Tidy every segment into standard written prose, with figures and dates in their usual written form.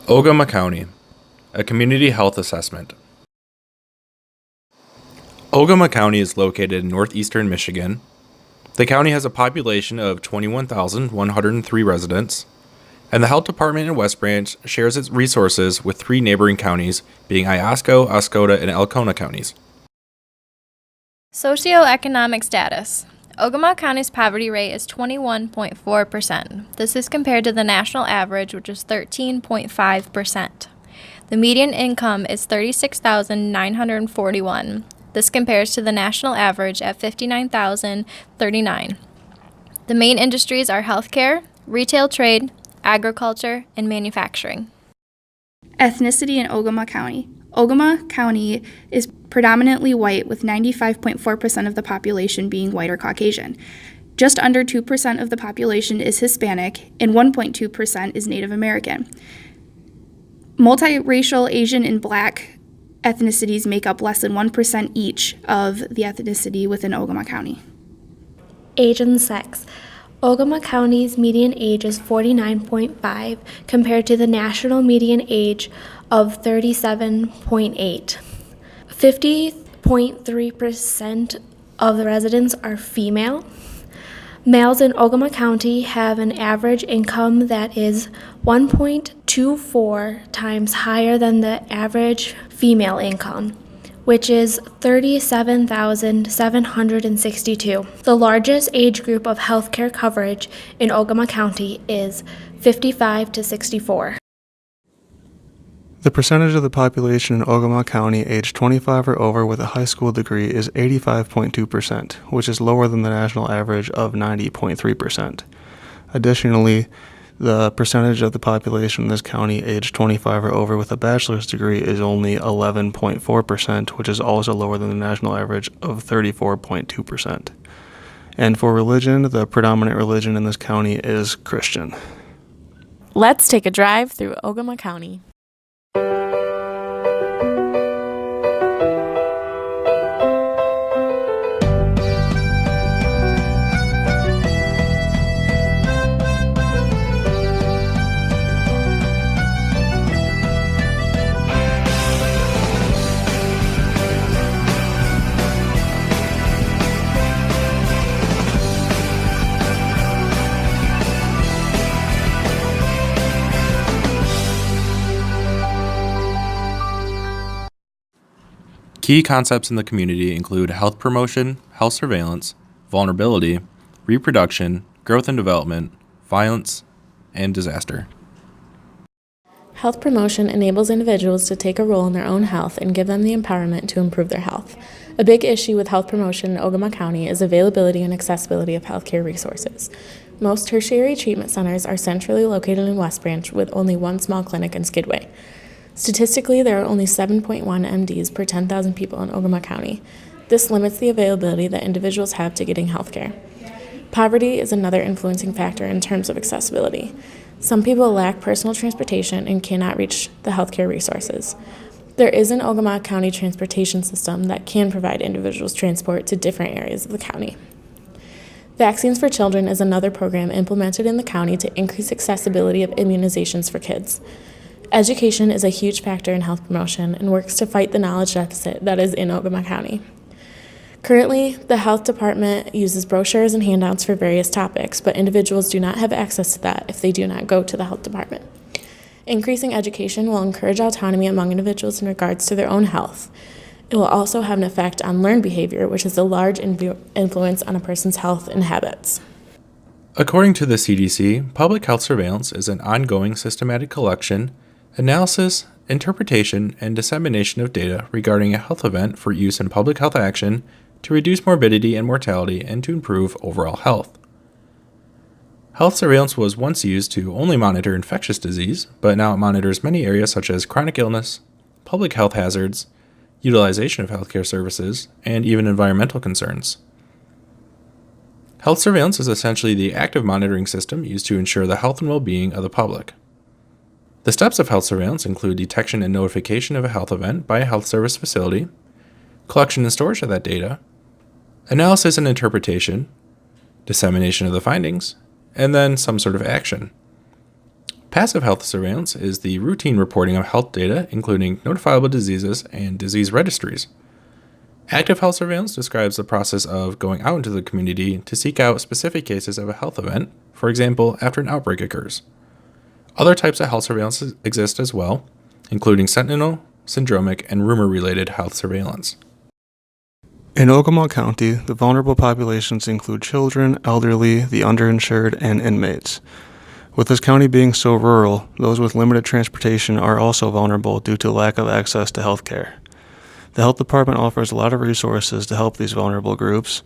Ogemaw County, a community health assessment. Ogemaw County is located in northeastern Michigan. The county has a population of 21,103 residents, and the health department in West Branch shares its resources with three neighboring counties, being Iosco, Oscoda, and Alcona counties. Socioeconomic status. Ogemaw County's poverty rate is 21.4%. This is compared to the national average, which is 13.5%. The median income is $36,941. This compares to the national average at $59,039. The main industries are healthcare, retail trade, agriculture, and manufacturing. Ethnicity in Ogemaw County. Ogemaw County is predominantly white, with 95.4% of the population being white or Caucasian. Just under 2% of the population is Hispanic, and 1.2% is Native American. Multiracial Asian and Black ethnicities make up less than 1% each of the ethnicity within Ogemaw County. Age and sex. Ogemaw County's median age is 49.5 compared to the national median age of 37.8. 50.3% of the residents are female. Males in Ogemaw County have an average income that is 1.24 times higher than the average female income, which is $37,762. The largest age group of healthcare coverage in Ogemaw County is 55 to 64. The percentage of the population in Ogemaw County aged 25 or over with a high school degree is 85.2%, which is lower than the national average of 90.3%. Additionally, the percentage of the population in this county aged 25 or over with a bachelor's degree is only 11.4%, which is also lower than the national average of 34.2%. And for religion, the predominant religion in this county is Christian. Let's take a drive through Ogemaw County. Key concepts in the community include health promotion, health surveillance, vulnerability, reproduction, growth and development, violence, and disaster. Health promotion enables individuals to take a role in their own health and give them the empowerment to improve their health. A big issue with health promotion in Ogemaw County is availability and accessibility of healthcare resources. Most tertiary treatment centers are centrally located in West Branch with only one small clinic in Skidway. Statistically, there are only 7.1 MDs per 10,000 people in Ogemaw County. This limits the availability that individuals have to getting health care. Poverty is another influencing factor in terms of accessibility. Some people lack personal transportation and cannot reach the healthcare resources. There is an Ogemaw County transportation system that can provide individuals transport to different areas of the county. Vaccines for Children is another program implemented in the county to increase accessibility of immunizations for kids. Education is a huge factor in health promotion and works to fight the knowledge deficit that is in Ogemaw County. Currently, the health department uses brochures and handouts for various topics, but individuals do not have access to that if they do not go to the health department. Increasing education will encourage autonomy among individuals in regards to their own health. It will also have an effect on learned behavior, which is a large influence on a person's health and habits. According to the CDC, public health surveillance is an ongoing systematic collection, analysis, interpretation, and dissemination of data regarding a health event for use in public health action to reduce morbidity and mortality and to improve overall health. Health surveillance was once used to only monitor infectious disease, but now it monitors many areas such as chronic illness, public health hazards, utilization of healthcare services, and even environmental concerns. Health surveillance is essentially the active monitoring system used to ensure the health and well-being of the public. The steps of health surveillance include detection and notification of a health event by a health service facility, collection and storage of that data, analysis and interpretation, dissemination of the findings, and then some sort of action. Passive health surveillance is the routine reporting of health data, including notifiable diseases and disease registries. Active health surveillance describes the process of going out into the community to seek out specific cases of a health event, for example, after an outbreak occurs. Other types of health surveillance exist as well, including sentinel, syndromic, and rumor-related health surveillance. In Ogemaw County, the vulnerable populations include children, elderly, the underinsured, and inmates. With this county being so rural, those with limited transportation are also vulnerable due to lack of access to health care. The health department offers a lot of resources to help these vulnerable groups.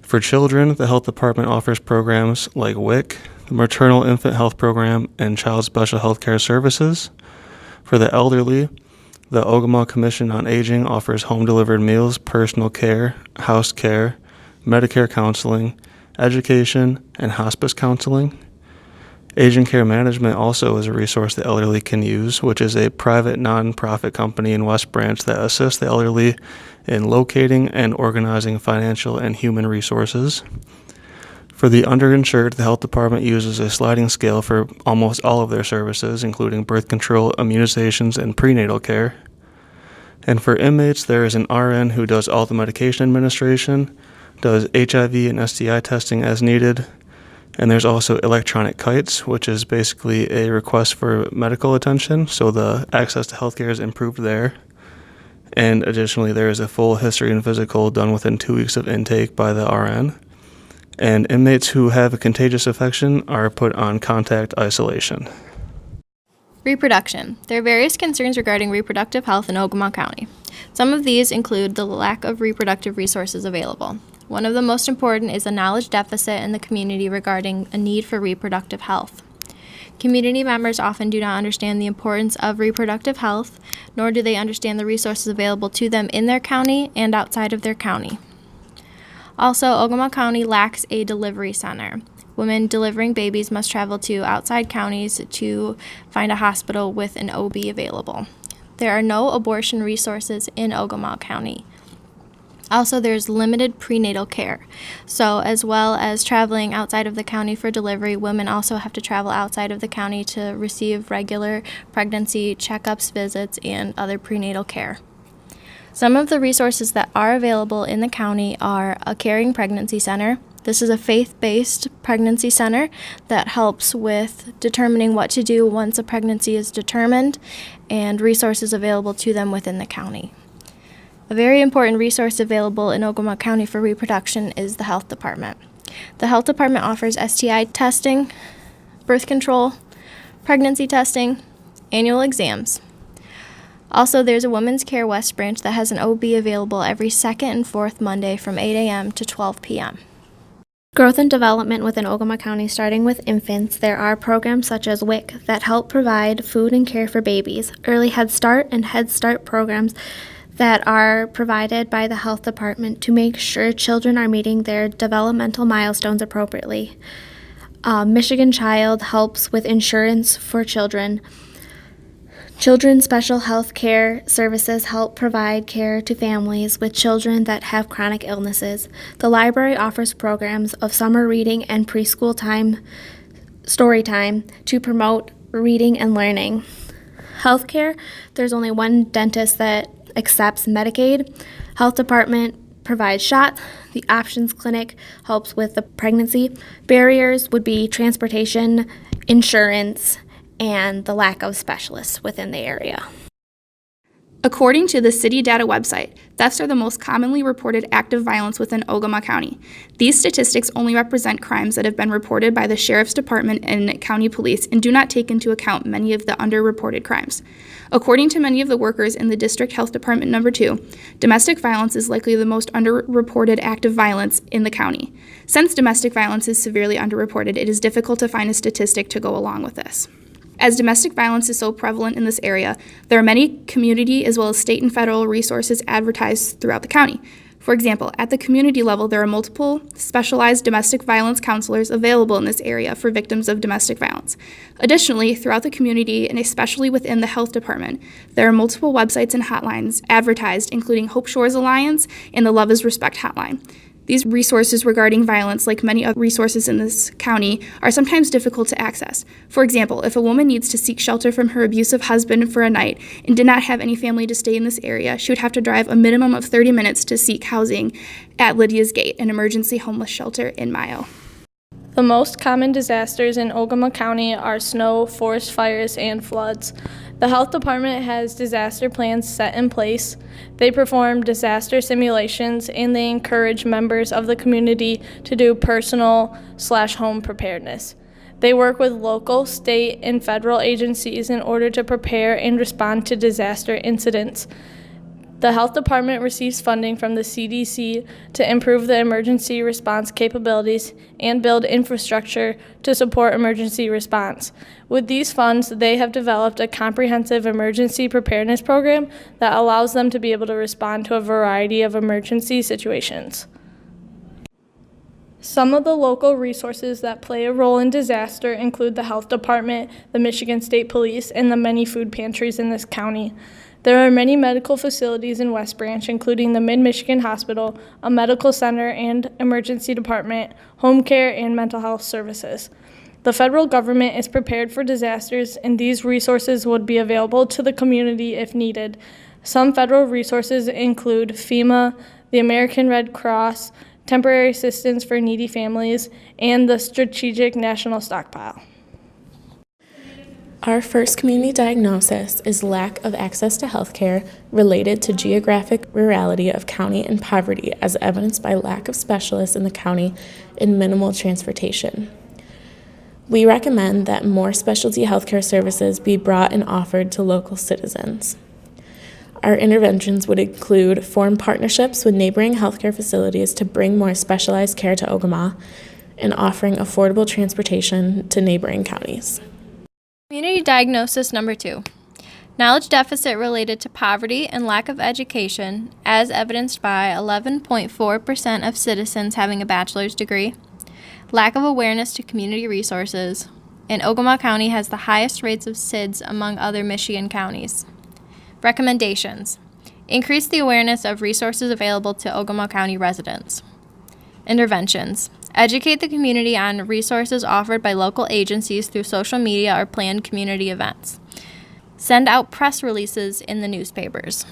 For children, the health department offers programs like WIC, the Maternal Infant Health Program, and Child Special Health Care Services. For the elderly, the Ogemaw Commission on Aging offers home-delivered meals, personal care, house care, Medicare counseling, education, and hospice counseling. Aging Care Management also is a resource the elderly can use, which is a private nonprofit company in West Branch that assists the elderly in locating and organizing financial and human resources. For the underinsured, the health department uses a sliding scale for almost all of their services, including birth control, immunizations, and prenatal care. And for inmates, there is an RN who does all the medication administration, does HIV and STI testing as needed, and there's also electronic kites, which is basically a request for medical attention, so the access to healthcare is improved there. And additionally, there is a full history and physical done within 2 weeks of intake by the RN. And inmates who have a contagious infection are put on contact isolation. Reproduction. There are various concerns regarding reproductive health in Ogemaw County. Some of these include the lack of reproductive resources available. One of the most important is a knowledge deficit in the community regarding a need for reproductive health. Community members often do not understand the importance of reproductive health, nor do they understand the resources available to them in their county and outside of their county. Also, Ogemaw County lacks a delivery center. Women delivering babies must travel to outside counties to find a hospital with an OB available. There are no abortion resources in Ogemaw County. Also, there's limited prenatal care. So, as well as traveling outside of the county for delivery, women also have to travel outside of the county to receive regular pregnancy checkups, visits, and other prenatal care. Some of the resources that are available in the county are a caring pregnancy center. This is a faith-based pregnancy center that helps with determining what to do once a pregnancy is determined and resources available to them within the county. A very important resource available in Ogemaw County for reproduction is the health department. The health department offers STI testing, birth control, pregnancy testing, annual exams. Also, there's a Women's Care West Branch that has an OB available every second and fourth Monday from 8 a.m. to 12 p.m. Growth and development within Ogemaw County, starting with infants, there are programs such as WIC that help provide food and care for babies, early Head Start and Head Start programs that are provided by the health department to make sure children are meeting their developmental milestones appropriately. Michigan Child helps with insurance for children. Children's Special Health Care Services help provide care to families with children that have chronic illnesses. The library offers programs of summer reading and preschool time, story time, to promote reading and learning. Healthcare, there's only one dentist that accepts Medicaid. Health department provides shots. The Options Clinic helps with the pregnancy. Barriers would be transportation, insurance, and the lack of specialists within the area. According to the city data website, thefts are the most commonly reported act of violence within Ogemaw County. These statistics only represent crimes that have been reported by the Sheriff's Department and County Police and do not take into account many of the underreported crimes. According to many of the workers in the District Health Department Number 2, domestic violence is likely the most underreported act of violence in the county. Since domestic violence is severely underreported, it is difficult to find a statistic to go along with this. As domestic violence is so prevalent in this area, there are many community as well as state and federal resources advertised throughout the county. For example, at the community level, there are multiple specialized domestic violence counselors available in this area for victims of domestic violence. Additionally, throughout the community, and especially within the health department, there are multiple websites and hotlines advertised, including Hope Shores Alliance and the Love is Respect hotline. These resources regarding violence, like many other resources in this county, are sometimes difficult to access. For example, if a woman needs to seek shelter from her abusive husband for a night and did not have any family to stay in this area, she would have to drive a minimum of 30 minutes to seek housing at Lydia's Gate, an emergency homeless shelter in Mayo. The most common disasters in Ogemaw County are snow, forest fires, and floods. The health department has disaster plans set in place. They perform disaster simulations, and they encourage members of the community to do personal/home preparedness. They work with local, state, and federal agencies in order to prepare and respond to disaster incidents. The health department receives funding from the CDC to improve the emergency response capabilities and build infrastructure to support emergency response. With these funds, they have developed a comprehensive emergency preparedness program that allows them to be able to respond to a variety of emergency situations. Some of the local resources that play a role in disaster include the health department, the Michigan State Police, and the many food pantries in this county. There are many medical facilities in West Branch, including the Mid-Michigan Hospital, a medical center and emergency department, home care, and mental health services. The federal government is prepared for disasters, and these resources would be available to the community if needed. Some federal resources include FEMA, the American Red Cross, temporary assistance for needy families, and the Strategic National Stockpile. Our first community diagnosis is lack of access to health care related to geographic rurality of county and poverty, as evidenced by lack of specialists in the county and minimal transportation. We recommend that more specialty healthcare services be brought and offered to local citizens. Our interventions would include form partnerships with neighboring healthcare facilities to bring more specialized care to Ogemaw and offering affordable transportation to neighboring counties. Community diagnosis number 2. Knowledge deficit related to poverty and lack of education, as evidenced by 11.4% of citizens having a bachelor's degree, lack of awareness to community resources, and Ogemaw County has the highest rates of SIDS among other Michigan counties. Recommendations: increase the awareness of resources available to Ogemaw County residents. Interventions: educate the community on resources offered by local agencies through social media or planned community events. Send out press releases in the newspapers.